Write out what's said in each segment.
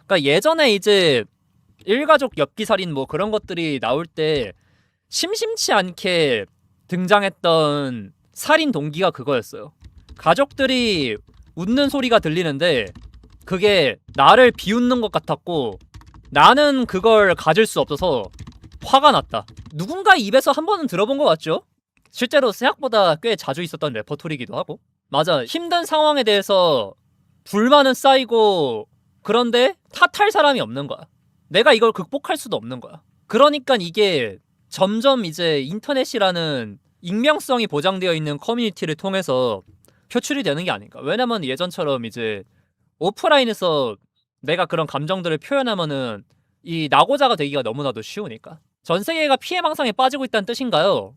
그러니까 예전에 이제 일가족 엽기살인 뭐 그런 것들이 나올 때 심심치 않게 등장했던 살인 동기가 그거였어요. 가족들이 웃는 소리가 들리는데 그게 나를 비웃는 것 같았고 나는 그걸 가질 수 없어서 화가 났다. 누군가의 입에서 한 번은 들어본 것 같죠? 실제로 생각보다 꽤 자주 있었던 레퍼토리기도 하고. 맞아, 힘든 상황에 대해서 불만은 쌓이고 그런데 탓할 사람이 없는 거야. 내가 이걸 극복할 수도 없는 거야. 그러니까 이게 점점 이제 인터넷이라는 익명성이 보장되어 있는 커뮤니티를 통해서 표출이 되는 게 아닌가. 왜냐면 예전처럼 이제 오프라인에서 내가 그런 감정들을 표현하면은 이 낙오자가 되기가 너무나도 쉬우니까. 전 세계가 피해망상에 빠지고 있다는 뜻인가요?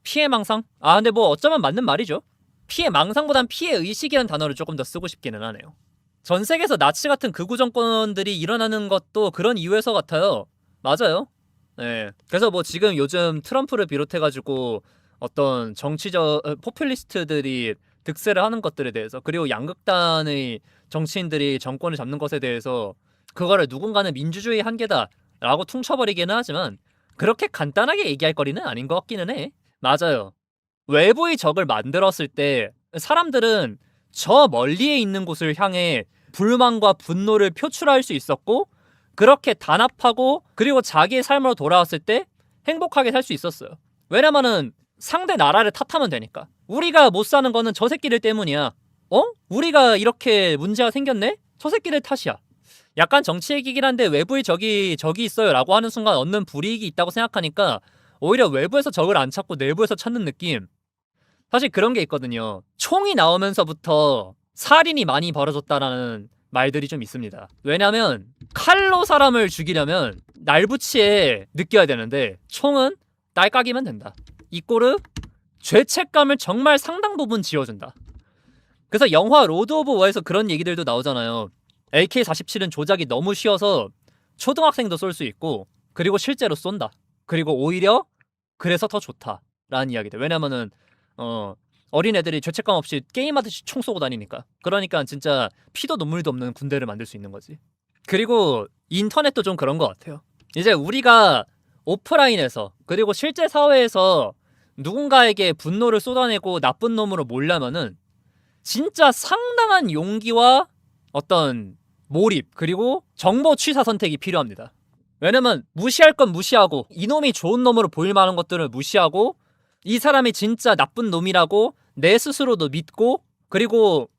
피해망상? 아 근데 뭐 어쩌면 맞는 말이죠. 피해망상보단 피해의식이라는 단어를 조금 더 쓰고 싶기는 하네요. 전 세계에서 나치 같은 극우 정권들이 일어나는 것도 그런 이유에서 같아요. 맞아요. 네. 그래서 뭐 지금 요즘 트럼프를 비롯해가지고 어떤 정치적 포퓰리스트들이 득세를 하는 것들에 대해서, 그리고 양극단의 정치인들이 정권을 잡는 것에 대해서 그거를 누군가는 민주주의 한계다 라고 퉁쳐버리기는 하지만 그렇게 간단하게 얘기할 거리는 아닌 것 같기는 해. 맞아요. 외부의 적을 만들었을 때 사람들은 저 멀리에 있는 곳을 향해 불만과 분노를 표출할 수 있었고, 그렇게 단합하고 그리고 자기의 삶으로 돌아왔을 때 행복하게 살 수 있었어요. 왜냐면은 상대 나라를 탓하면 되니까. 우리가 못 사는 거는 저 새끼들 때문이야. 우리가 이렇게 문제가 생겼네? 저 새끼들 탓이야. 약간 정치 얘기긴 한데 외부의 적이 있어요 라고 하는 순간 얻는 불이익이 있다고 생각하니까 오히려 외부에서 적을 안 찾고 내부에서 찾는 느낌. 사실 그런 게 있거든요. 총이 나오면서부터 살인이 많이 벌어졌다라는 말들이 좀 있습니다. 왜냐면 칼로 사람을 죽이려면 날붙이에 느껴야 되는데 총은 딸깍이면 된다. 이 꼴은 죄책감을 정말 상당 부분 지워준다. 그래서 영화 로드 오브 워에서 그런 얘기들도 나오잖아요. AK-47은 조작이 너무 쉬워서 초등학생도 쏠 수 있고, 그리고 실제로 쏜다. 그리고 오히려 그래서 더 좋다라는 이야기들. 왜냐면은 어린애들이 죄책감 없이 게임하듯이 총 쏘고 다니니까. 그러니까 진짜 피도 눈물도 없는 군대를 만들 수 있는 거지. 그리고 인터넷도 좀 그런 것 같아요. 이제 우리가 오프라인에서 그리고 실제 사회에서 누군가에게 분노를 쏟아내고 나쁜 놈으로 몰려면은 진짜 상당한 용기와 어떤 몰입 그리고 정보 취사 선택이 필요합니다. 왜냐면 무시할 건 무시하고 이놈이 좋은 놈으로 보일 만한 것들을 무시하고 이 사람이 진짜 나쁜 놈이라고 내 스스로도 믿고, 그리고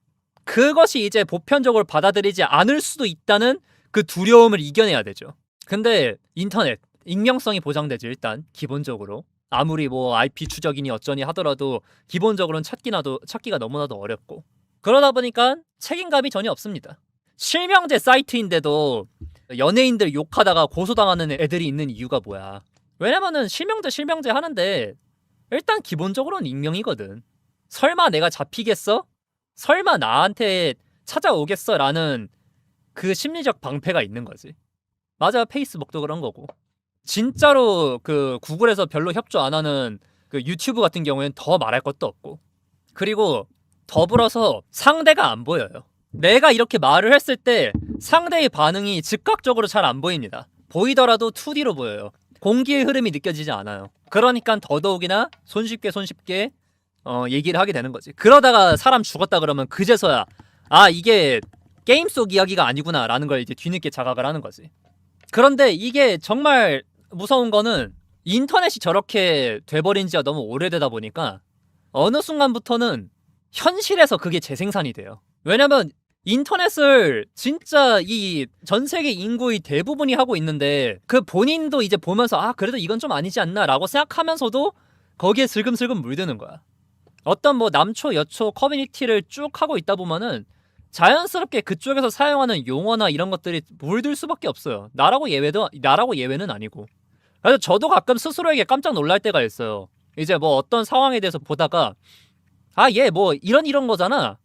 그것이 이제 보편적으로 받아들이지 않을 수도 있다는 그 두려움을 이겨내야 되죠. 근데 인터넷 익명성이 보장되지. 일단 기본적으로 아무리 뭐 IP 추적이니 어쩌니 하더라도 기본적으로는 찾기가 너무나도 어렵고, 그러다 보니까 책임감이 전혀 없습니다. 실명제 사이트인데도 연예인들 욕하다가 고소당하는 애들이 있는 이유가 뭐야? 왜냐면은 실명제 하는데 일단 기본적으로는 익명이거든. 설마 내가 잡히겠어? 설마 나한테 찾아오겠어? 라는 그 심리적 방패가 있는 거지. 맞아, 페이스북도 그런 거고. 진짜로 그 구글에서 별로 협조 안 하는 그 유튜브 같은 경우에는 더 말할 것도 없고, 그리고 더불어서 상대가 안 보여요. 내가 이렇게 말을 했을 때 상대의 반응이 즉각적으로 잘 안 보입니다. 보이더라도 2D로 보여요. 공기의 흐름이 느껴지지 않아요. 그러니까 더더욱이나 손쉽게 얘기를 하게 되는 거지. 그러다가 사람 죽었다 그러면 그제서야 이게 게임 속 이야기가 아니구나 라는 걸 이제 뒤늦게 자각을 하는 거지. 그런데 이게 정말 무서운 거는 인터넷이 저렇게 돼버린 지가 너무 오래되다 보니까 어느 순간부터는 현실에서 그게 재생산이 돼요. 왜냐면 인터넷을 진짜 이 전 세계 인구의 대부분이 하고 있는데 그 본인도 이제 보면서 그래도 이건 좀 아니지 않나 라고 생각하면서도 거기에 슬금슬금 물드는 거야. 어떤 뭐 남초 여초 커뮤니티를 쭉 하고 있다 보면은 자연스럽게 그쪽에서 사용하는 용어나 이런 것들이 물들 수밖에 없어요. 나라고 예외는 아니고. 그래서 저도 가끔 스스로에게 깜짝 놀랄 때가 있어요. 이제 뭐 어떤 상황에 대해서 보다가 얘 뭐 이런 거잖아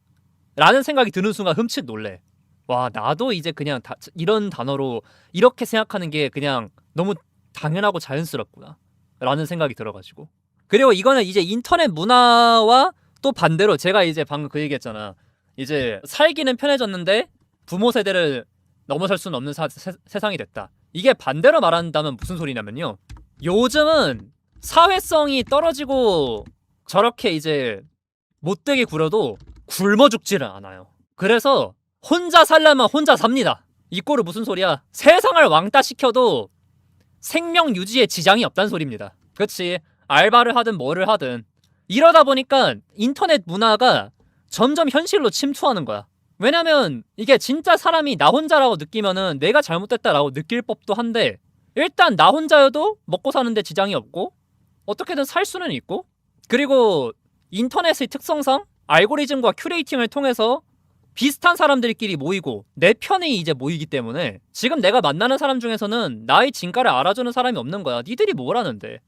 라는 생각이 드는 순간 흠칫 놀래. 와, 나도 이제 그냥 이런 단어로 이렇게 생각하는 게 그냥 너무 당연하고 자연스럽구나 라는 생각이 들어가지고. 그리고 이거는 이제 인터넷 문화와 또 반대로 제가 이제 방금 그 얘기했잖아. 이제 살기는 편해졌는데 부모 세대를 넘어설 수는 없는 세상이 됐다. 이게 반대로 말한다면 무슨 소리냐면요. 요즘은 사회성이 떨어지고 저렇게 이제 못되게 굴어도 굶어 죽지를 않아요. 그래서 혼자 살려면 혼자 삽니다. 이 꼴은 무슨 소리야? 세상을 왕따 시켜도 생명 유지에 지장이 없다는 소리입니다. 그치? 알바를 하든 뭐를 하든 이러다 보니까 인터넷 문화가 점점 현실로 침투하는 거야. 왜냐면 이게 진짜 사람이 나 혼자라고 느끼면은 내가 잘못됐다라고 느낄 법도 한데, 일단 나 혼자여도 먹고 사는데 지장이 없고 어떻게든 살 수는 있고, 그리고 인터넷의 특성상 알고리즘과 큐레이팅을 통해서 비슷한 사람들끼리 모이고 내 편이 이제 모이기 때문에 지금 내가 만나는 사람 중에서는 나의 진가를 알아주는 사람이 없는 거야. 니들이 뭘 아는데?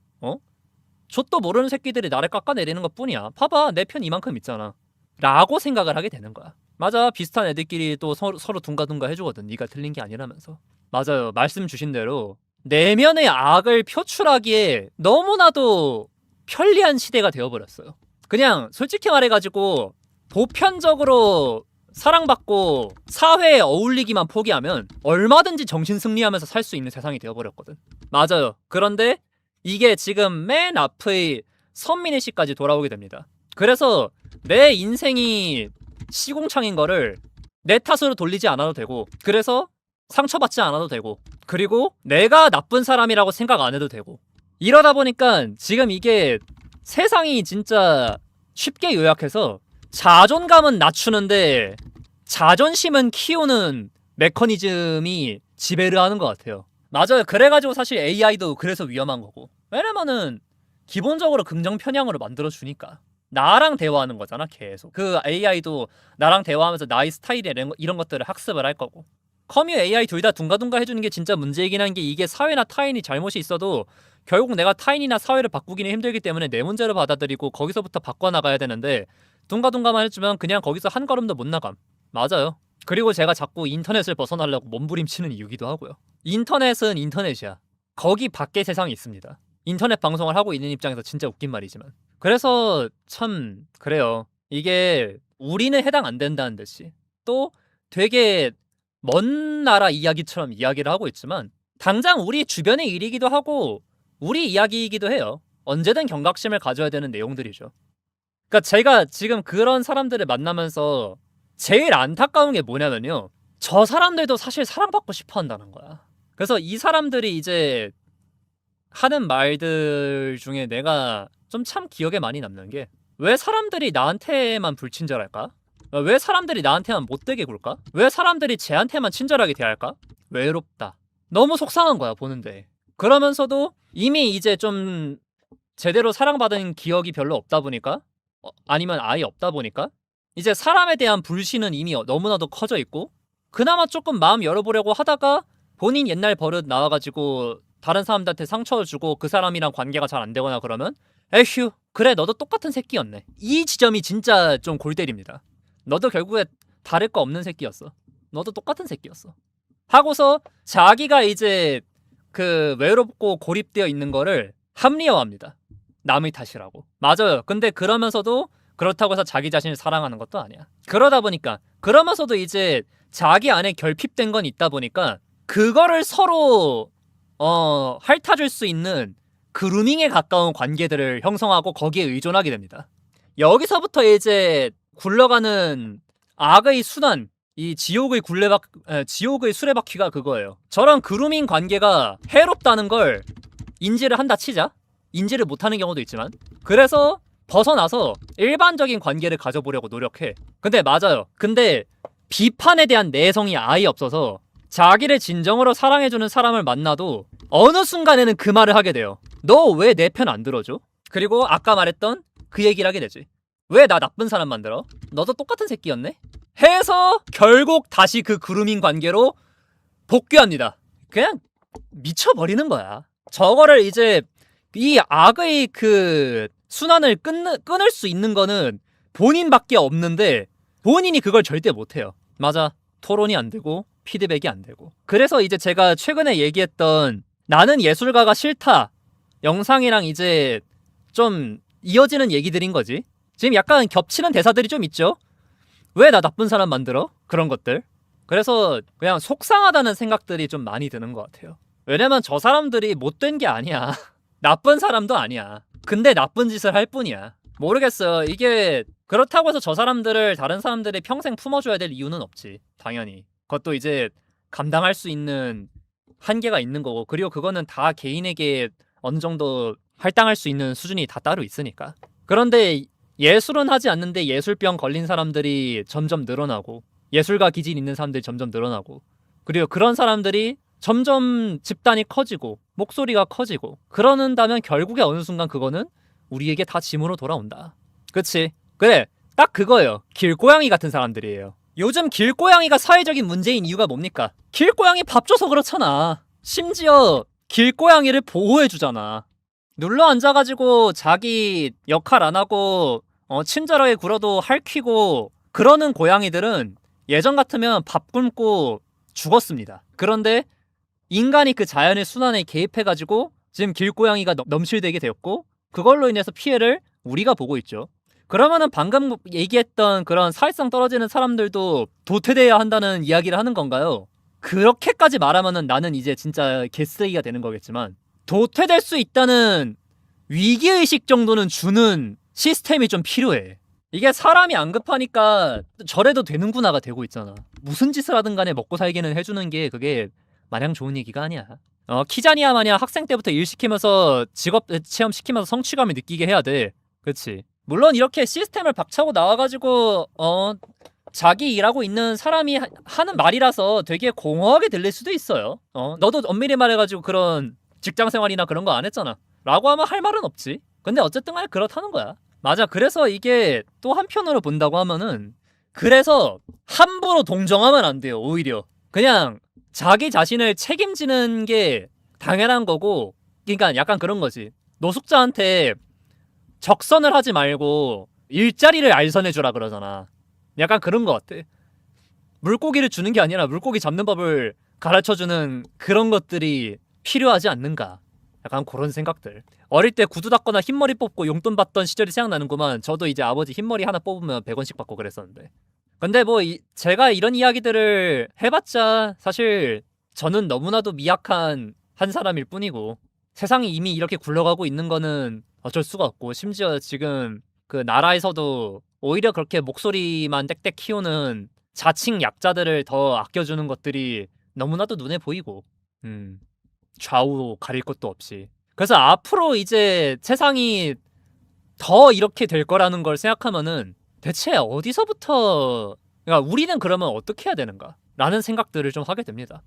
좆도 모르는 새끼들이 나를 깎아내리는 것 뿐이야. 봐봐, 내 편 이만큼 있잖아 라고 생각을 하게 되는 거야. 맞아, 비슷한 애들끼리 또 서로 둥가둥가 해주거든. 네가 틀린 게 아니라면서. 맞아요, 말씀 주신 대로 내면의 악을 표출하기에 너무나도 편리한 시대가 되어버렸어요. 그냥 솔직히 말해가지고 보편적으로 사랑받고 사회에 어울리기만 포기하면 얼마든지 정신 승리하면서 살 수 있는 세상이 되어버렸거든. 맞아요. 그런데 이게 지금 맨 앞의 선민의 시까지 돌아오게 됩니다. 그래서 내 인생이 시궁창인 거를 내 탓으로 돌리지 않아도 되고, 그래서 상처받지 않아도 되고, 그리고 내가 나쁜 사람이라고 생각 안 해도 되고, 이러다 보니까 지금 이게 세상이 진짜 쉽게 요약해서 자존감은 낮추는데 자존심은 키우는 메커니즘이 지배를 하는 것 같아요. 맞아요. 그래가지고 사실 AI도 그래서 위험한 거고, 왜냐면은 기본적으로 긍정 편향으로 만들어주니까 나랑 대화하는 거잖아. 계속 그 AI도 나랑 대화하면서 나의 스타일이 이런 것들을 학습을 할 거고, 커뮤 AI 둘 다 둥가둥가 해주는 게 진짜 문제이긴 한 게, 이게 사회나 타인이 잘못이 있어도 결국 내가 타인이나 사회를 바꾸기는 힘들기 때문에 내 문제로 받아들이고 거기서부터 바꿔나가야 되는데, 둥가둥가만 해주면 그냥 거기서 한 걸음도 못 나감. 맞아요. 그리고 제가 자꾸 인터넷을 벗어나려고 몸부림치는 이유기도 하고요. 인터넷은 인터넷이야. 거기 밖에 세상이 있습니다. 인터넷 방송을 하고 있는 입장에서 진짜 웃긴 말이지만. 그래서 참 그래요. 이게 우리는 해당 안 된다는 듯이 또 되게 먼 나라 이야기처럼 이야기를 하고 있지만, 당장 우리 주변의 일이기도 하고 우리 이야기이기도 해요. 언제든 경각심을 가져야 되는 내용들이죠. 그러니까 제가 지금 그런 사람들을 만나면서 제일 안타까운 게 뭐냐면요, 저 사람들도 사실 사랑받고 싶어 한다는 거야. 그래서 이 사람들이 이제 하는 말들 중에 내가 좀 참 기억에 많이 남는 게, 왜 사람들이 나한테만 불친절할까? 왜 사람들이 나한테만 못되게 굴까? 왜 사람들이 쟤한테만 친절하게 대할까? 외롭다. 너무 속상한 거야, 보는데. 그러면서도 이미 이제 좀 제대로 사랑받은 기억이 별로 없다 보니까, 아니면 아예 없다 보니까 이제 사람에 대한 불신은 이미 너무나도 커져 있고, 그나마 조금 마음 열어보려고 하다가 본인 옛날 버릇 나와가지고 다른 사람들한테 상처를 주고 그 사람이랑 관계가 잘 안 되거나 그러면, 에휴, 그래 너도 똑같은 새끼였네. 이 지점이 진짜 좀 골 때립니다. 너도 결국에 다를 거 없는 새끼였어. 너도 똑같은 새끼였어. 하고서 자기가 이제 그 외롭고 고립되어 있는 거를 합리화합니다. 남의 탓이라고. 맞아요. 근데 그러면서도 그렇다고 해서 자기 자신을 사랑하는 것도 아니야. 그러다 보니까, 그러면서도 이제 자기 안에 결핍된 건 있다 보니까 그거를 서로 핥아줄 수 있는 그루밍에 가까운 관계들을 형성하고 거기에 의존하게 됩니다. 여기서부터 이제 굴러가는 악의 순환, 이 지옥의 지옥의 수레바퀴가 그거예요. 저런 그루밍 관계가 해롭다는 걸 인지를 한다 치자. 인지를 못하는 경우도 있지만, 그래서 벗어나서 일반적인 관계를 가져보려고 노력해. 근데 맞아요. 근데 비판에 대한 내성이 아예 없어서 자기를 진정으로 사랑해주는 사람을 만나도 어느 순간에는 그 말을 하게 돼요. 너 왜 내 편 안 들어줘? 그리고 아까 말했던 그 얘기를 하게 되지. 왜 나 나쁜 사람 만들어? 너도 똑같은 새끼였네? 해서 결국 다시 그 그루밍 관계로 복귀합니다. 그냥 미쳐버리는 거야. 저거를 이제 이 악의 그 순환을 끊을 수 있는 거는 본인밖에 없는데 본인이 그걸 절대 못해요. 맞아. 토론이 안 되고 피드백이 안 되고. 그래서 이제 제가 최근에 얘기했던 나는 예술가가 싫다 영상이랑 이제 좀 이어지는 얘기들인 거지. 지금 약간 겹치는 대사들이 좀 있죠. 왜 나 나쁜 사람 만들어? 그런 것들. 그래서 그냥 속상하다는 생각들이 좀 많이 드는 것 같아요. 왜냐면 저 사람들이 못된 게 아니야. 나쁜 사람도 아니야. 근데 나쁜 짓을 할 뿐이야. 모르겠어요. 이게 그렇다고 해서 저 사람들을 다른 사람들이 평생 품어줘야 될 이유는 없지. 당연히. 그것도 이제 감당할 수 있는 한계가 있는 거고, 그리고 그거는 다 개인에게 어느 정도 할당할 수 있는 수준이 다 따로 있으니까. 그런데 예술은 하지 않는데 예술병 걸린 사람들이 점점 늘어나고, 예술가 기질 있는 사람들이 점점 늘어나고, 그리고 그런 사람들이 점점 집단이 커지고 목소리가 커지고 그러는다면 결국에 어느 순간 그거는 우리에게 다 짐으로 돌아온다. 그치? 그래, 딱 그거예요. 길고양이 같은 사람들이에요. 요즘 길고양이가 사회적인 문제인 이유가 뭡니까? 길고양이 밥 줘서 그렇잖아. 심지어 길고양이를 보호해주잖아. 눌러 앉아가지고 자기 역할 안 하고 친절하게 굴어도 핥히고 그러는 고양이들은 예전 같으면 밥 굶고 죽었습니다. 그런데 인간이 그 자연의 순환에 개입해가지고 지금 길고양이가 넘실대게 되었고, 그걸로 인해서 피해를 우리가 보고 있죠. 그러면은 방금 얘기했던 그런 사회성 떨어지는 사람들도 도태돼야 한다는 이야기를 하는 건가요? 그렇게까지 말하면은 나는 이제 진짜 개쓰레기가 되는 거겠지만, 도태될 수 있다는 위기의식 정도는 주는 시스템이 좀 필요해. 이게 사람이 안 급하니까 저래도 되는구나가 되고 있잖아. 무슨 짓을 하든 간에 먹고 살기는 해주는 게 그게 마냥 좋은 얘기가 아니야. 키자니아 마냥 학생 때부터 일 시키면서 직업 체험 시키면서 성취감을 느끼게 해야 돼. 그치? 물론 이렇게 시스템을 박차고 나와가지고 자기 일하고 있는 사람이 하는 말이라서 되게 공허하게 들릴 수도 있어요. 너도 엄밀히 말해가지고 그런 직장 생활이나 그런 거 안 했잖아 라고 하면 할 말은 없지. 근데 어쨌든 간에 그렇다는 거야. 맞아. 그래서 이게 또 한편으로 본다고 하면은, 그래서 함부로 동정하면 안 돼요. 오히려 그냥 자기 자신을 책임지는 게 당연한 거고, 그러니까 약간 그런 거지. 노숙자한테 적선을 하지 말고 일자리를 알선해주라 그러잖아. 약간 그런 거 같아. 물고기를 주는 게 아니라 물고기 잡는 법을 가르쳐주는 그런 것들이 필요하지 않는가. 약간 그런 생각들. 어릴 때 구두 닦거나 흰머리 뽑고 용돈 받던 시절이 생각나는구만. 저도 이제 아버지 흰머리 하나 뽑으면 100원씩 받고 그랬었는데. 근데 뭐 제가 이런 이야기들을 해봤자 사실 저는 너무나도 미약한 한 사람일 뿐이고, 세상이 이미 이렇게 굴러가고 있는 거는 어쩔 수가 없고, 심지어 지금 그 나라에서도 오히려 그렇게 목소리만 떽떽 키우는 자칭 약자들을 더 아껴주는 것들이 너무나도 눈에 보이고, 좌우 가릴 것도 없이. 그래서 앞으로 이제 세상이 더 이렇게 될 거라는 걸 생각하면은 대체 어디서부터, 그러니까 우리는 그러면 어떻게 해야 되는가 라는 생각들을 좀 하게 됩니다.